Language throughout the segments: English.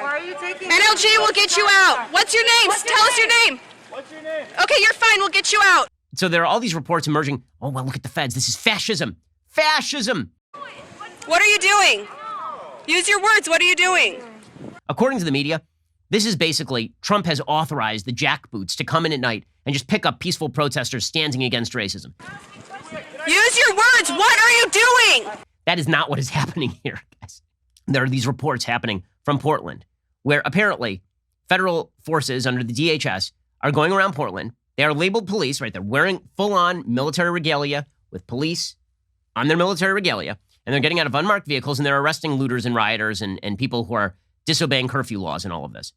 Why are you taking NLG will get you out. What's your name? Tell us your name. What's your name? Okay, you're fine. We'll get you out. So there are all these reports emerging. Oh, well, look at the feds. This is fascism. Fascism. What are you doing? Use your words. What are you doing? According to the media, this is basically Trump has authorized the jackboots to come in at night and just pick up peaceful protesters standing against racism. Use your words. What are you doing? That is not what is happening here, guys. There are these reports happening from Portland where apparently federal forces under the DHS are going around Portland. They are labeled police, right? They're wearing full-on military regalia with police on their military regalia, and they're getting out of unmarked vehicles, and they're arresting looters and rioters and people who are disobeying curfew laws and all of this.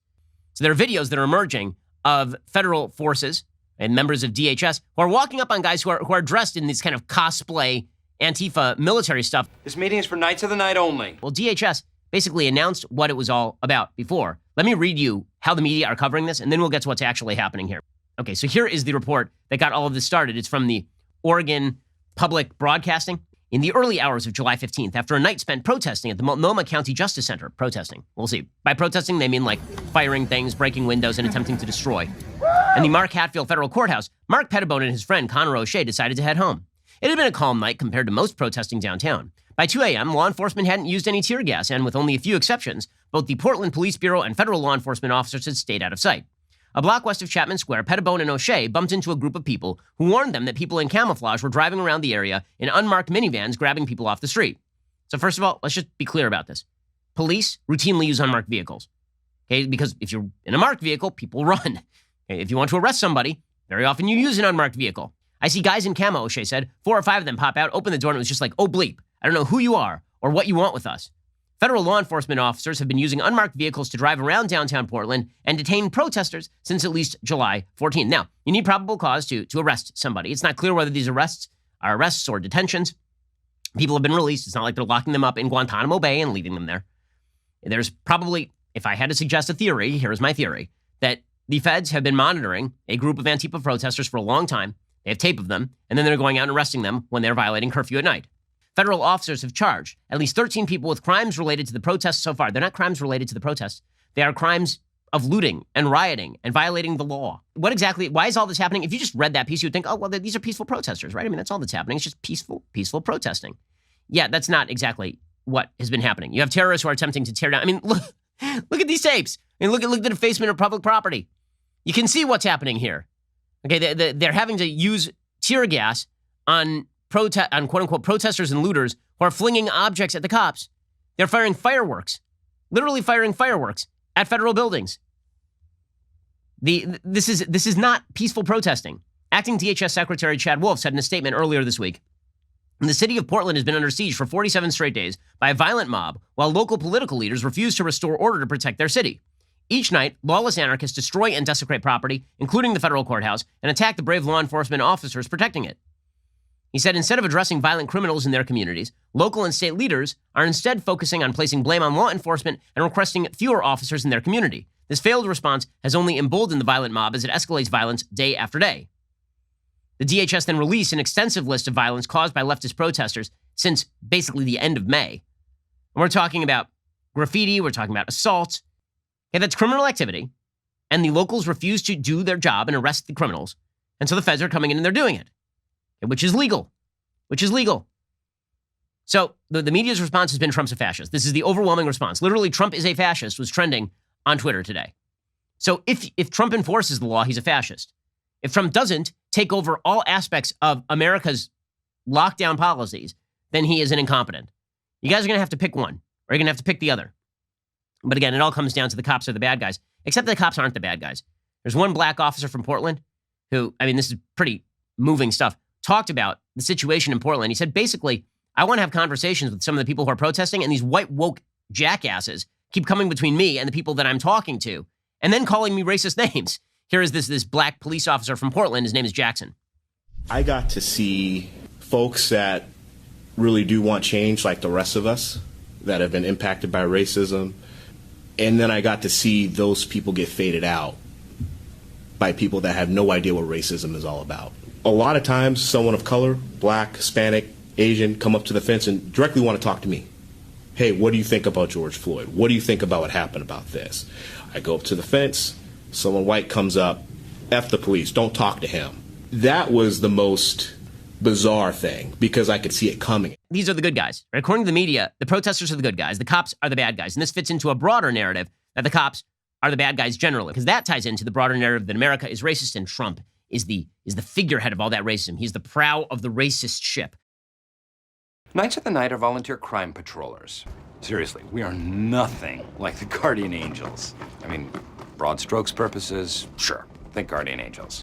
So there are videos that are emerging of federal forces and members of DHS who are walking up on guys who are dressed in this kind of cosplay Antifa military stuff. This meeting is for Knights of the Night only. Well, DHS basically announced what it was all about before. Let me read you how the media are covering this, and then we'll get to what's actually happening here. Okay, so here is the report that got all of this started. It's from the Oregon Public Broadcasting. In the early hours of July 15th, after a night spent protesting at the Multnomah County Justice Center, we'll see. By protesting, they mean like firing things, breaking windows, and attempting to destroy. In the Mark Hatfield Federal Courthouse, Mark Pettibone and his friend Connor O'Shea decided to head home. It had been a calm night compared to most protesting downtown. By 2 a.m., law enforcement hadn't used any tear gas, and with only a few exceptions, both the Portland Police Bureau and federal law enforcement officers had stayed out of sight. A block west of Chapman Square, Pettibone and O'Shea bumped into a group of people who warned them that people in camouflage were driving around the area in unmarked minivans grabbing people off the street. So first of all, let's just be clear about this. Police routinely use unmarked vehicles, okay? Because if you're in a marked vehicle, people run. Okay? If you want to arrest somebody, very often you use an unmarked vehicle. I see guys in camo, O'Shea said. 4 or 5 of them pop out, open the door, and it was just like, oh, bleep. I don't know who you are or what you want with us. Federal law enforcement officers have been using unmarked vehicles to drive around downtown Portland and detain protesters since at least July 14th. Now, you need probable cause to arrest somebody. It's not clear whether these arrests are arrests or detentions. People have been released. It's not like they're locking them up in Guantanamo Bay and leaving them there. There's probably, if I had to suggest a theory, here's my theory, that the feds have been monitoring a group of Antifa protesters for a long time. They have tape of them, and then they're going out and arresting them when they're violating curfew at night. Federal officers have charged at least 13 people with crimes related to the protests so far. They're not crimes related to the protests. They are crimes of looting and rioting and violating the law. Why is all this happening? If you just read that piece, you would think, oh, well, these are peaceful protesters, right? I mean, that's all that's happening. It's just peaceful protesting. Yeah, that's not exactly what has been happening. You have terrorists who are attempting to tear down. I mean, look at these tapes. I mean, look at the defacement of public property. You can see what's happening here. Okay, they're having to use tear gas on quote-unquote protesters and looters who are flinging objects at the cops. They're firing fireworks, literally firing fireworks at federal buildings. This is not peaceful protesting. Acting DHS Secretary Chad Wolf said in a statement earlier this week, the city of Portland has been under siege for 47 straight days by a violent mob, while local political leaders refuse to restore order to protect their city. Each night, lawless anarchists destroy and desecrate property, including the federal courthouse, and attack the brave law enforcement officers protecting it. He said instead of addressing violent criminals in their communities, local and state leaders are instead focusing on placing blame on law enforcement and requesting fewer officers in their community. This failed response has only emboldened the violent mob as it escalates violence day after day. The DHS then released an extensive list of violence caused by leftist protesters since basically the end of May. And we're talking about graffiti, we're talking about assaults. Okay, that's criminal activity, and the locals refuse to do their job and arrest the criminals, and so the feds are coming in and they're doing it. Which is legal. So the media's response has been Trump's a fascist. This is the overwhelming response. Literally, Trump is a fascist was trending on Twitter today. So if Trump enforces the law, he's a fascist. If Trump doesn't take over all aspects of America's lockdown policies, then he is an incompetent. You guys are going to have to pick one, or you're going to have to pick the other. But again, it all comes down to the cops are the bad guys, except the cops aren't the bad guys. There's one black officer from Portland who, I mean, this is pretty moving stuff, talked about the situation in Portland. He said, basically, I want to have conversations with some of the people who are protesting, and these white woke jackasses keep coming between me and the people that I'm talking to, and then calling me racist names. Here is this black police officer from Portland. His name is Jackson. I got to see folks that really do want change, like the rest of us, that have been impacted by racism. And then I got to see those people get faded out by people that have no idea what racism is all about. A lot of times, someone of color, black, Hispanic, Asian, come up to the fence and directly want to talk to me. Hey, what do you think about George Floyd? What do you think about what happened about this? I go up to the fence, someone white comes up, F the police, don't talk to him. That was the most bizarre thing because I could see it coming. These are the good guys. Right? According to the media, the protesters are the good guys. The cops are the bad guys. And this fits into a broader narrative that the cops are the bad guys generally, because that ties into the broader narrative that America is racist and Trump is the figurehead of all that racism. He's the prow of the racist ship. Knights of the Night are volunteer crime patrollers. Seriously, we are nothing like the Guardian Angels. I mean, broad strokes purposes, sure, think Guardian Angels.